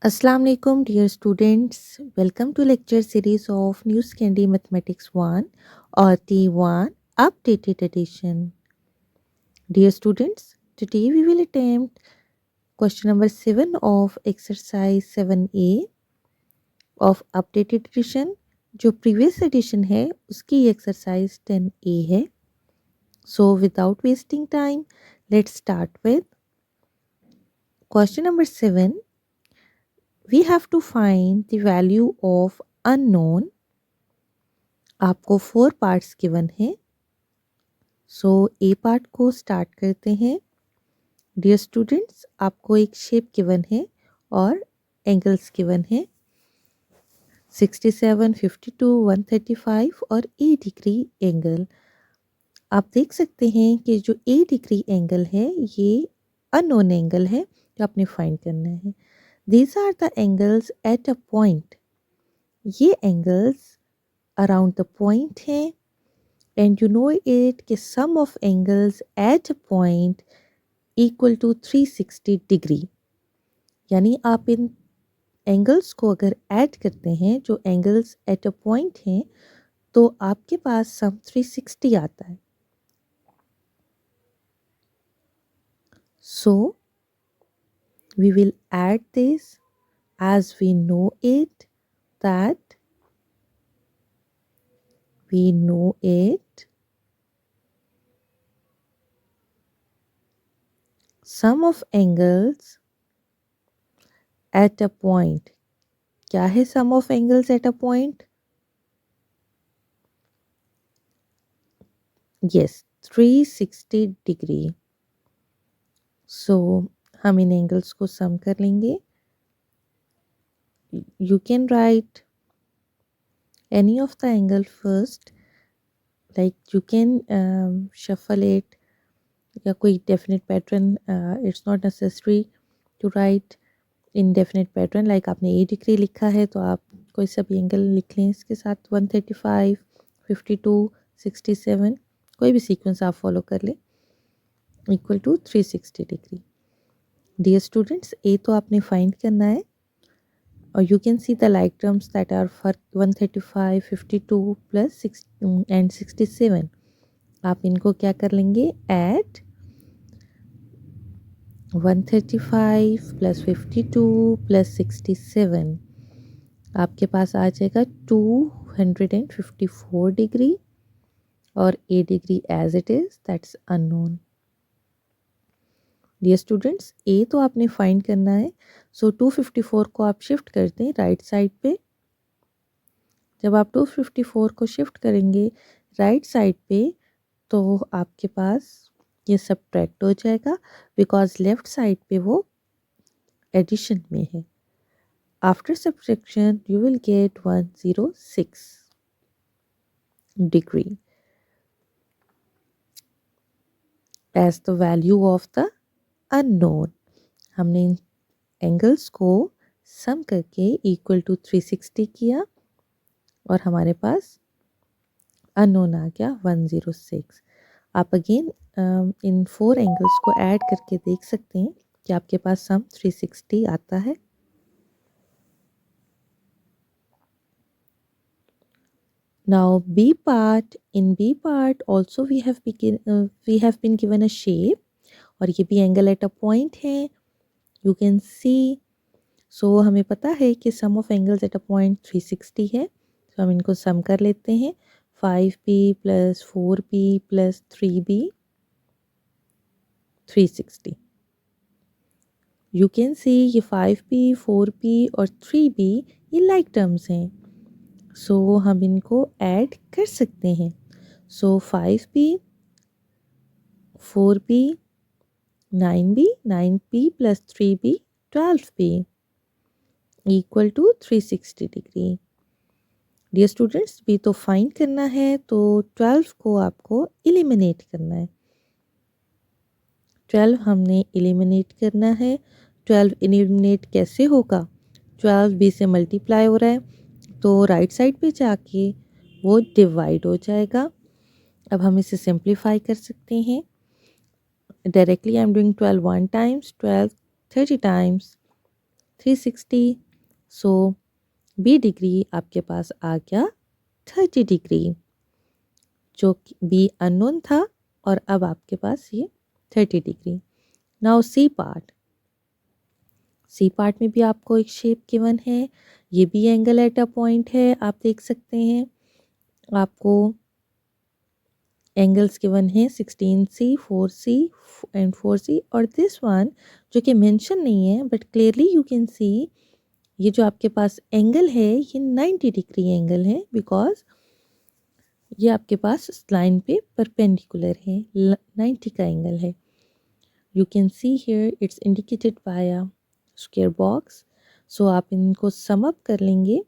Assalamu alaikum dear students. Welcome to lecture series of New Candy Mathematics 1 or T1 updated edition. Dear students, today we will attempt question number 7 of exercise 7a of updated edition. जो previous edition है उसकी exercise 10a है. So without wasting time, let's start with question number 7. We have to find the value of unknown. आपको 4 parts given है. सो ए part को start करते हैं. Dear students, आपको एक शेप गिवन है और एंगल्स गिवन है 67, 52, 135 और ए डिग्री एंगल. आप देख सकते हैं कि जो ए डिग्री एंगल है ये अननोन एंगल है जो आपने फाइंड करना है. These are the angles at a point. ये एंगल्स अराउंड द पॉइंट हैं. And you know it कि sum of angles at a point equal to 360 degree. यानी आप इन एंगल्स को अगर ऐड करते हैं जो एंगल्स एट अ पॉइंट हैं तो आपके पास सम 360 आता है. So we will add this as we know it that sum of angles at a point. क्या है sum of angles at a point? Yes, 360 degree. So हम इन एंगल्स को सम कर लेंगे. You can write any of the angle first, like you can shuffle it या कोई definite pattern. It's not necessary to write in definite pattern. Like आपने A degree लिखा है तो आप कोई सा भी एंगल लिख लें इसके साथ. 135, 52, 67 कोई भी सीक्वेंस आप फॉलो कर लें equal to 360 degree. Dear students, ए तो आपने फाइंड करना है और you can see the like terms that are for 135, 52 plus 6 and 67. आप इनको क्या कर लेंगे? Add 135 plus 52 plus 67. आपके पास आ जाएगा 254 डिग्री और a degree as it is, that's unknown. Dear students, ए तो आपने फाइंड करना है. सो 254 को आप शिफ्ट कर दें राइट साइड पे. जब आप 254 को शिफ्ट करेंगे राइट साइड पे तो आपके पास ये सब्ट्रैक्ट हो जाएगा बिकॉज लेफ्ट साइड पे वो एडिशन में है. After subtraction you will get 106 degree as the value of the unknown. हमने इन एंगल्स को सम करके इक्वल टू 360 किया और हमारे पास अननोन आ गया 106. आप अगेन इन 4 एंगल्स को ऐड करके देख सकते हैं कि आपके पास सम 360 आता है. Now B part, in B part also we have been given a shape और ये भी एंगल एट अ पॉइंट है. You can see. सो हमें पता है कि sum of angles at a point 360 है. तो हम इनको सम कर लेते हैं. 5B plus 4B plus 3B 360. You can सी ये 5B, 4B और 3B ये लाइक टर्म्स हैं. सो हम इनको ऐड कर सकते हैं. So 5B, 4B, 9B, 9B plus 3B 12B equal to 360 degree. Dear students, B तो फाइंड करना है तो 12 को आपको एलिमिनेट करना है. 12 हमने एलिमिनेट करना है. 12 एलिमिनेट कैसे होगा? 12 बी से मल्टीप्लाई हो रहा है तो राइट साइड पे जाके वो डिवाइड हो जाएगा. अब हम इसे सिंप्लीफाई कर सकते हैं. Directly I am doing 12 1 times, 12 30 times 360. So B degree आपके पास आ गया 30 डिग्री, जो बी अननोन था और अब आपके पास ये 30 डिग्री. नाउ सी पार्ट में भी आपको एक शेप गिवन है, ये भी एंगल एट अ पॉइंट है. आप देख सकते हैं आपको एंगल्स गिवन है 16C, 4C एंड 4C. और दिस वन जो कि मेंशन नहीं है बट क्लियरली यू कैन सी, ये जो आपके पास एंगल है ये 90 डिग्री एंगल है, बिकॉज ये आपके पास इस लाइन पे परपेंडिकुलर है, 90 का एंगल है. You can see here it's indicated by a square box. So आप इनको सम अप कर लेंगे.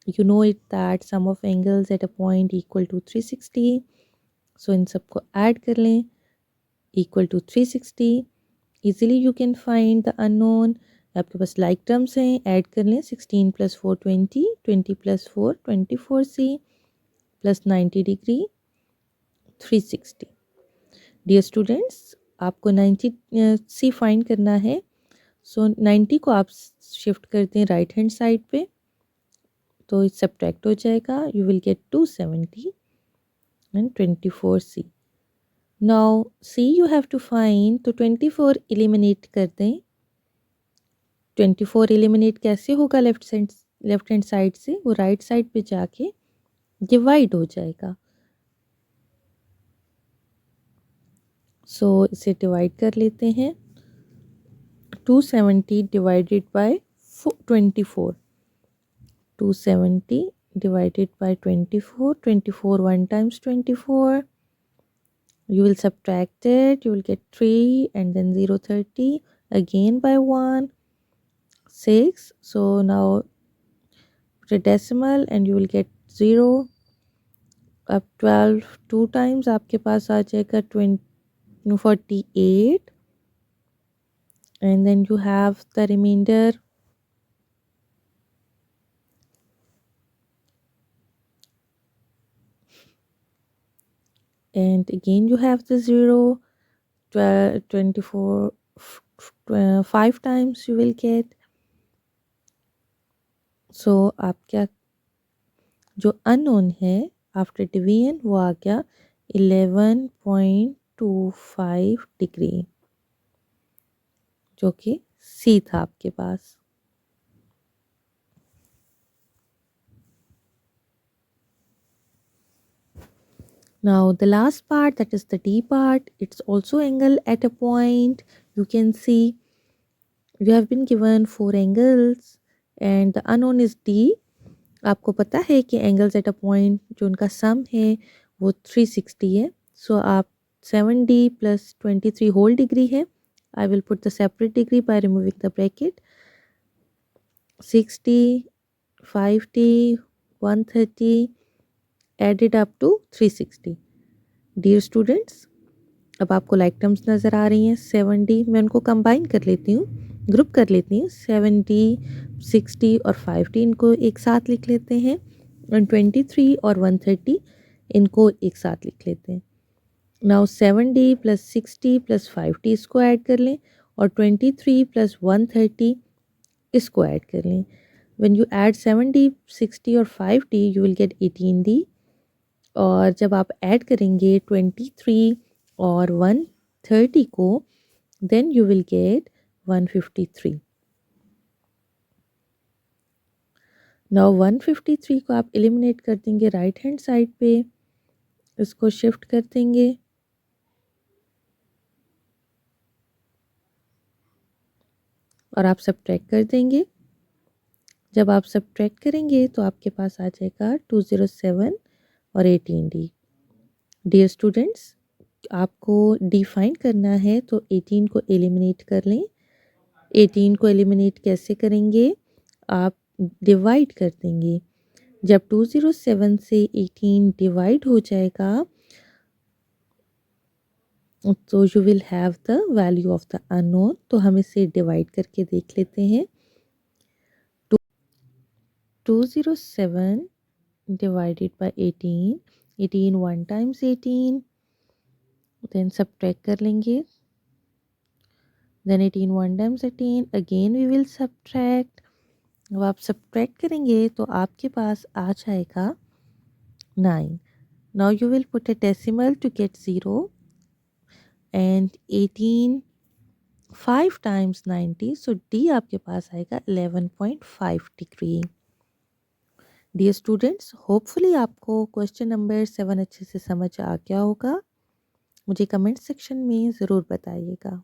You know it that sum of angles at a point equal to 360. So इन सबको ऐड कर लें, equal to 360. Easily you can find the unknown. आपके पास लाइक टर्म्स हैं, ऐड कर लें. 16 + 4 20, 20 + 4 24C plus 90 degree 360. Dear students, आपको 90 सी फाइंड करना है. सो 90 को आप शिफ्ट कर दें राइट हैंड साइड पे, तो सब्ट्रैक्ट हो जाएगा. You will get 270 and 24C. Now C you have to find, तो 24 एलिमिनेट कर दें. 24 एलिमिनेट कैसे होगा? लेफ्ट हैंड साइड से वो राइट साइड पे जाके डिवाइड हो जाएगा. सो इसे डिवाइड कर लेते हैं. 270 divided by 24. 270 divided by 24. 24 1 times 24. You will subtract it. You will get 3 and then 0 30. Again by 1. 6. So now put a decimal and you will get 0. अब 12 2 times आपके पास आ जाएगा 48. And then you have the remainder. And again you have the 0. 12 24 5 times you will get. सो आपका जो unknown है after division वो आ गया 11.25 डिग्री, जो कि सी था आपके पास. Now the last part, that is the D part, it's also angle at a point. You can see you have been given 4 angles and the unknown is D. आपको पता है कि एंगल्स एट अ पॉइंट जो उनका सम है वो 360 है. सो आप 7D + 23 होल डिग्री है. I will put the separate degree by removing the bracket. 60, 5D, 130 added up to 360. Dear students, अब आपको लाइक टर्म्स नज़र आ रही हैं. 7D मैं उनको कंबाइन कर लेती हूँ, ग्रुप कर लेती हूँ. 7D, 60 और 5D इनको एक साथ लिख लेते हैं. और 23 और 130 इनको एक साथ लिख लेते हैं. नाउ 7D + 60 + 5D इसको ऐड कर लें और 23 + 130 इसको ऐड कर लें. व्हेन यू ऐड 7D, 60 और 5D you will gate 18D. और जब आप ऐड करेंगे 23 और 130 को, then you will get 153. Now 153 को आप एलिमिनेट कर देंगे राइट हैंड साइड पे, इसको शिफ्ट कर देंगे और आप सब्ट्रैक्ट कर देंगे. जब आप सब्ट्रैक्ट करेंगे तो आपके पास आ जाएगा 207 और 18D. डियर स्टूडेंट्स, आपको डिफाइन करना है तो 18 को एलिमिनेट कर लें. 18 को एलिमिनेट कैसे करेंगे? आप डिवाइड कर देंगे. जब 207 से 18 डिवाइड हो जाएगा तो you will have the value of the unknown. तो हम इसे डिवाइड करके देख लेते हैं. 207 divided by 18. 18 1 times 18. Then subtract कर लेंगे. Then 18 1 times 18. Again we will subtract. अब आप सब्ट्रैक्ट करेंगे तो आपके पास आ जाएगा 9. Now you will put a decimal to get 0 and 18 5 times 90, so D आपके पास आएगा 11.5 डिग्री. डियर स्टूडेंट्स, होपफुली आपको क्वेश्चन नंबर 7 अच्छे से समझ आ गया होगा. मुझे कमेंट सेक्शन में ज़रूर बताइएगा.